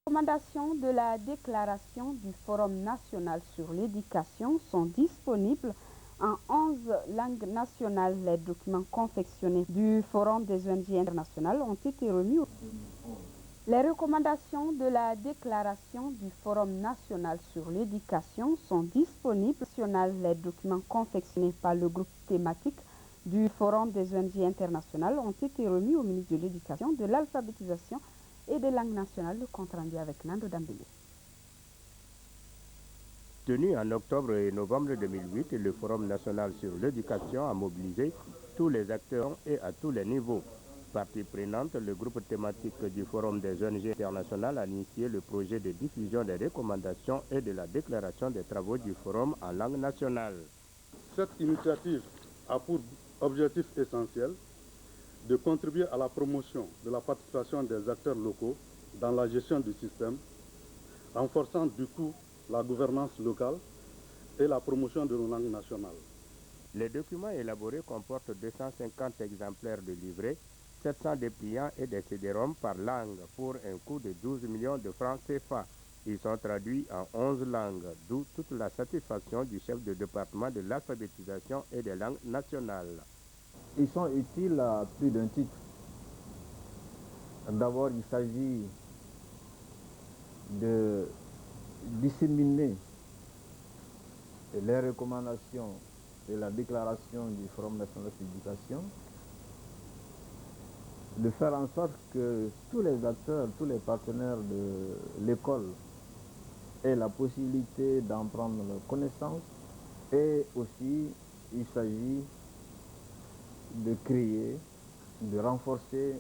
Les recommandations de la déclaration du Forum national sur l'éducation sont disponibles en 11 langues nationales. Les documents confectionnés du Forum des ONG internationales ont été remis. Les recommandations de la déclaration du Forum national sur l'éducation sont disponibles. Les documents confectionnés par le groupe thématique du Forum des ONG internationales ont été remis au ministre de l'Éducation, de l'Alphabétisation et des langues nationales. Le compte rendu avec Nando Dambélé. Tenu en octobre et novembre 2008, le Forum national sur l'éducation a mobilisé tous les acteurs et à tous les niveaux. Partie prenante, le groupe thématique du Forum des ONG internationales a initié le projet de diffusion des recommandations et de la déclaration des travaux du Forum en langue nationale. Cette initiative a pour objectif essentiel de contribuer à la promotion de la participation des acteurs locaux dans la gestion du système, renforçant du coup la gouvernance locale et la promotion de nos langues nationales. Les documents élaborés comportent 250 exemplaires de livrets, 700 dépliants et des CD-ROM par langue pour un coût de 12 millions de francs CFA. Ils sont traduits en 11 langues, d'où toute la satisfaction du chef de département de l'alphabétisation et des langues nationales. Ils sont utiles à plus d'un titre. D'abord, il s'agit de disséminer les recommandations de la déclaration du Forum national sur l'éducation, de faire en sorte que tous les acteurs, tous les partenaires de l'école aient la possibilité d'en prendre connaissance, et aussi il s'agit de créer, de renforcer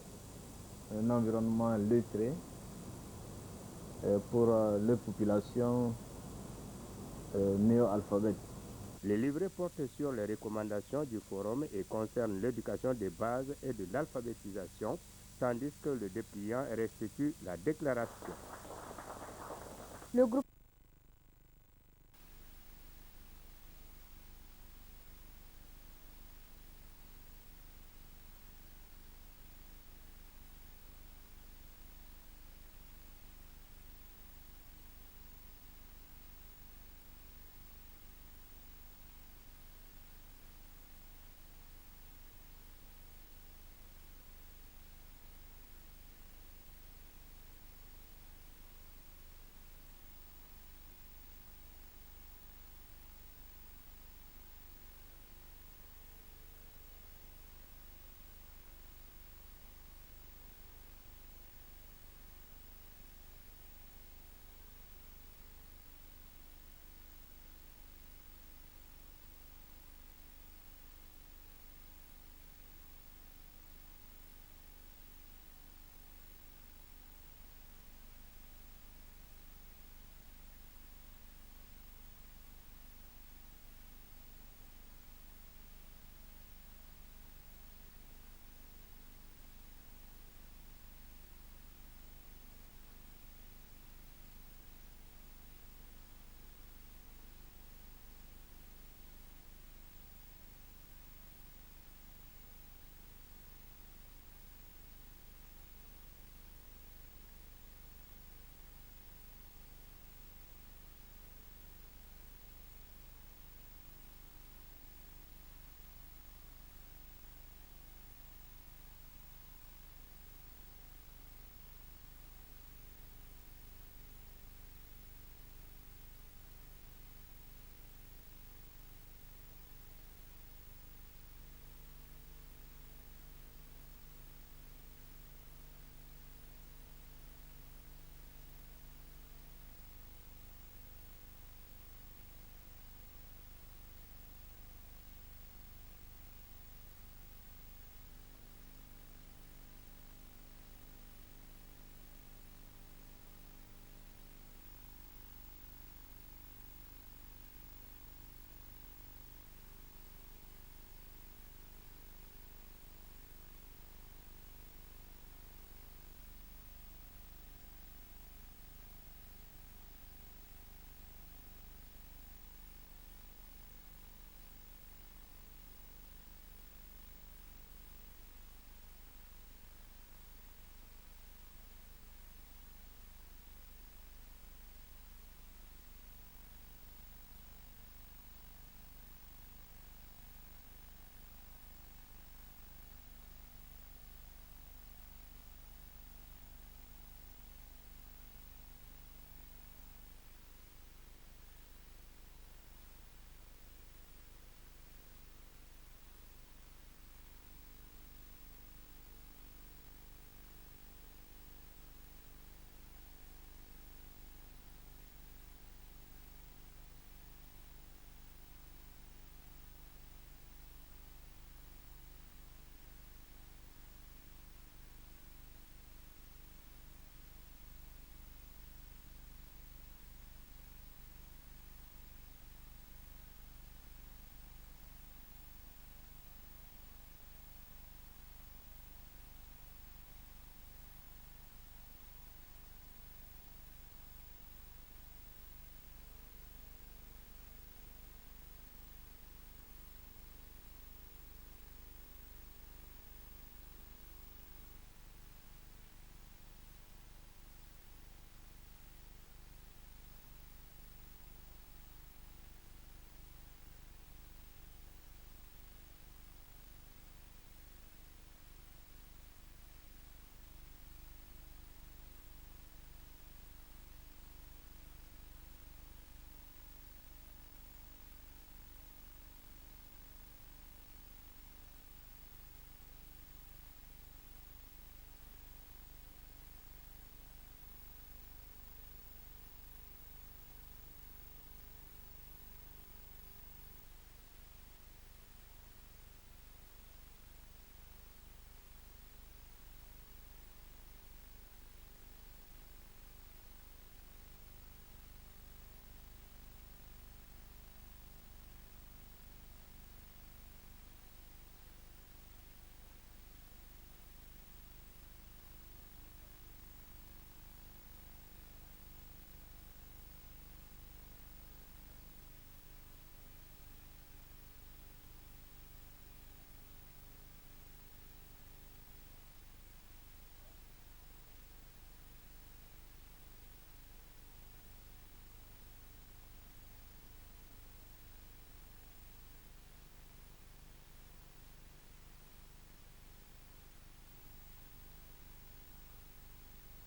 un environnement lettré pour les populations néo-alphabètes. Les livrets portent sur les recommandations du forum et concernent l'éducation des bases et de l'alphabétisation, tandis que le dépliant restitue la déclaration. Le groupe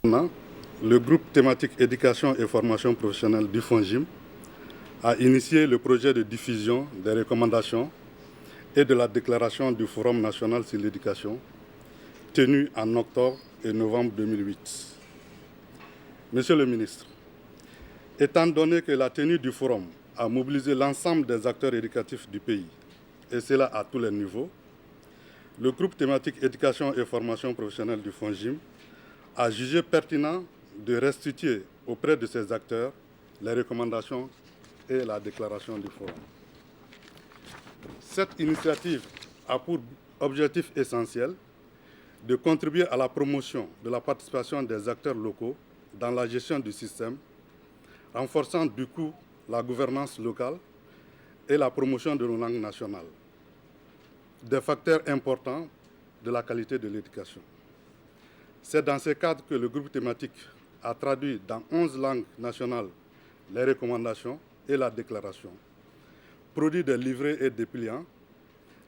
Maintenant, le groupe thématique éducation et formation professionnelle du FONGIM a initié le projet de diffusion des recommandations et de la déclaration du Forum national sur l'éducation, tenu en octobre et novembre 2008. Monsieur le ministre, étant donné que la tenue du forum a mobilisé l'ensemble des acteurs éducatifs du pays, et cela à tous les niveaux, le groupe thématique éducation et formation professionnelle du FONGIM a jugé pertinent de restituer auprès de ces acteurs les recommandations et la déclaration du forum. Cette initiative a pour objectif essentiel de contribuer à la promotion de la participation des acteurs locaux dans la gestion du système, renforçant du coup la gouvernance locale et la promotion de nos langues nationales, des facteurs importants de la qualité de l'éducation. C'est dans ce cadre que le groupe thématique a traduit dans 11 langues nationales les recommandations et la déclaration, produit des livrets et dépliants,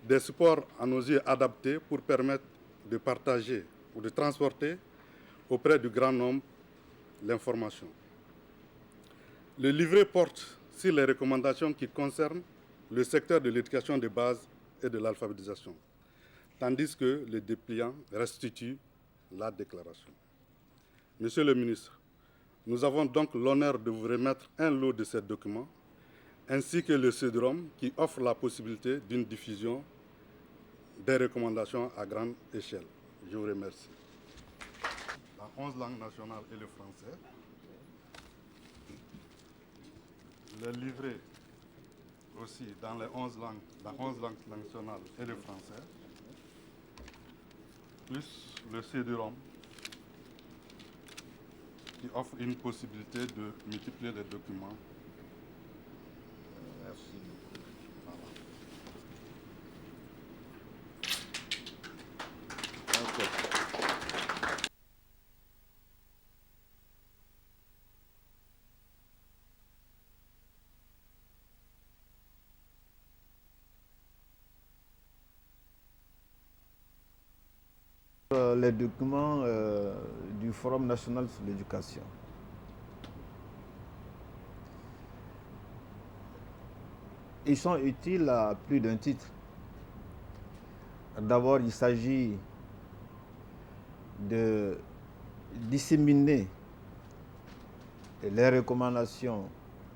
des supports à nos yeux adaptés pour permettre de partager ou de transporter auprès du grand nombre l'information. Le livret porte sur les recommandations qui concernent le secteur de l'éducation de base et de l'alphabétisation, tandis que le dépliant restitue la déclaration. Monsieur le ministre, nous avons donc l'honneur de vous remettre un lot de ces documents, ainsi que le CD-ROM qui offre la possibilité d'une diffusion des recommandations à grande échelle. Je vous remercie. Dans 11 langues nationales et le français, le livret aussi dans les 11 langues nationales et le français, plus le CD-ROM qui offre une possibilité de multiplier les documents. Merci. Les documents du Forum national sur l'éducation. Ils sont utiles à plus d'un titre. D'abord, il s'agit de disséminer les recommandations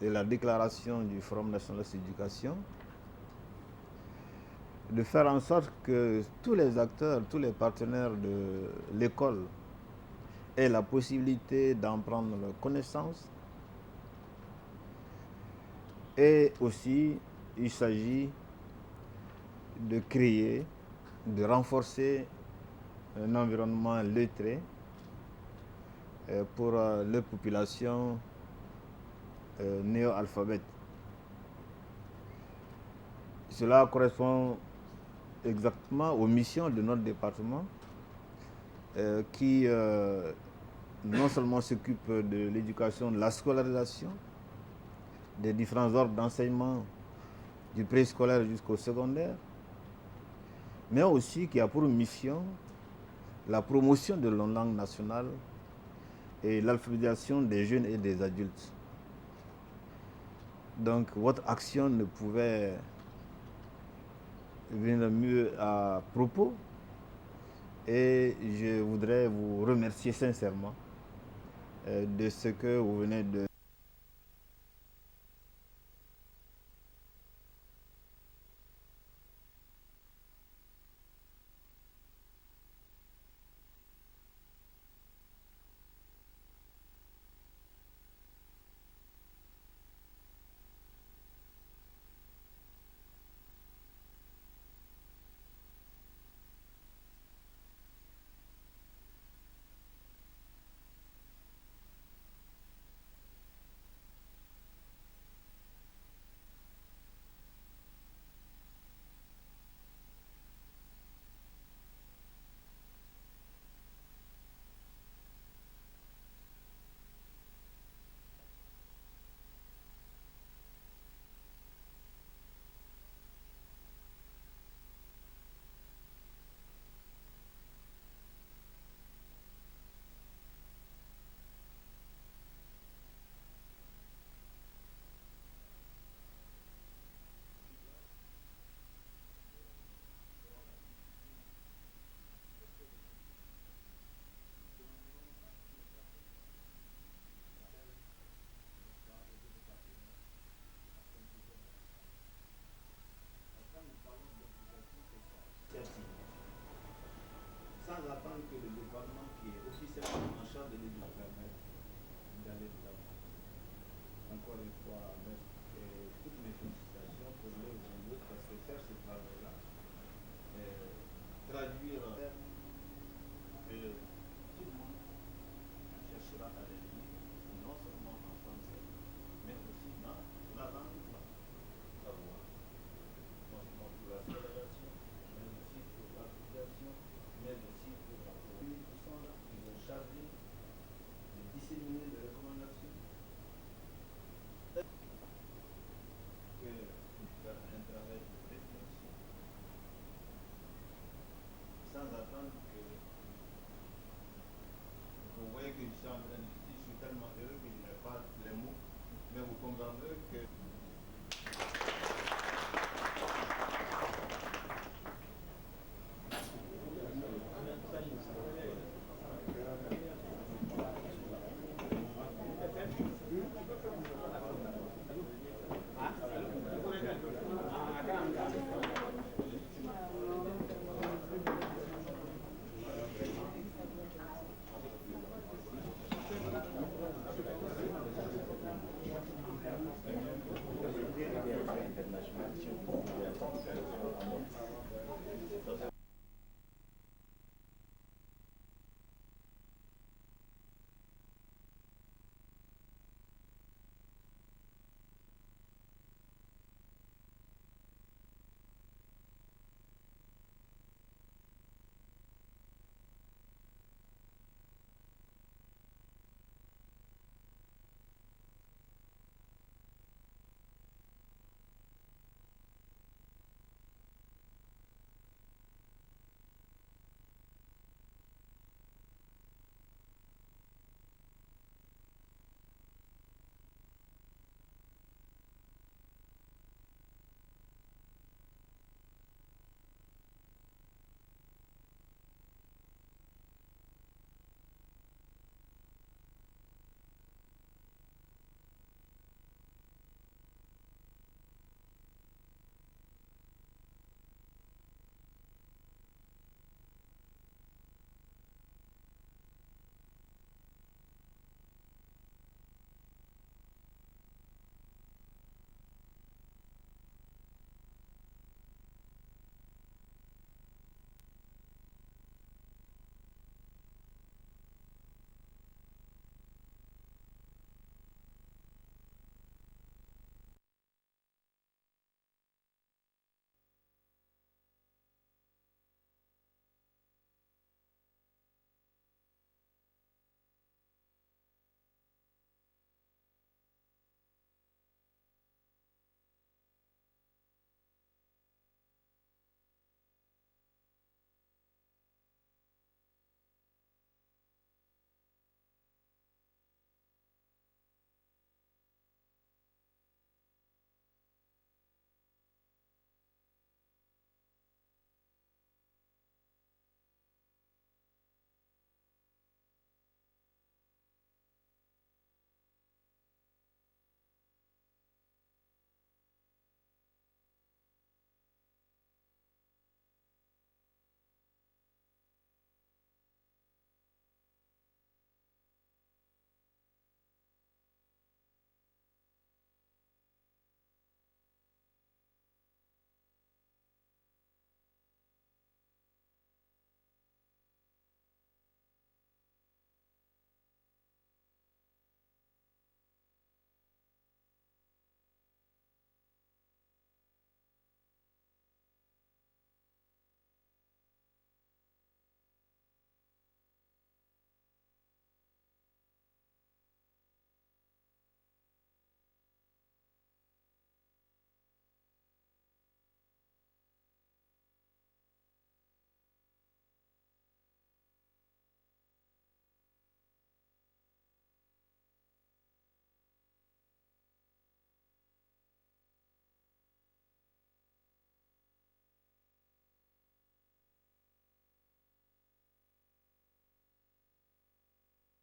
et la déclaration du Forum national sur l'éducation, de faire en sorte que tous les acteurs, tous les partenaires de l'école aient la possibilité d'en prendre connaissance. Et aussi, il s'agit de créer, de renforcer un environnement lettré pour les populations néo-alphabètes. Cela correspond exactement aux missions de notre département qui non seulement s'occupe de l'éducation, de la scolarisation, des différents ordres d'enseignement du préscolaire jusqu'au secondaire, mais aussi qui a pour mission la promotion de la langue nationale et l'alphabétisation des jeunes et des adultes. Donc votre action ne pouvait venir mieux à propos et je voudrais vous remercier sincèrement de ce que vous venez de traduire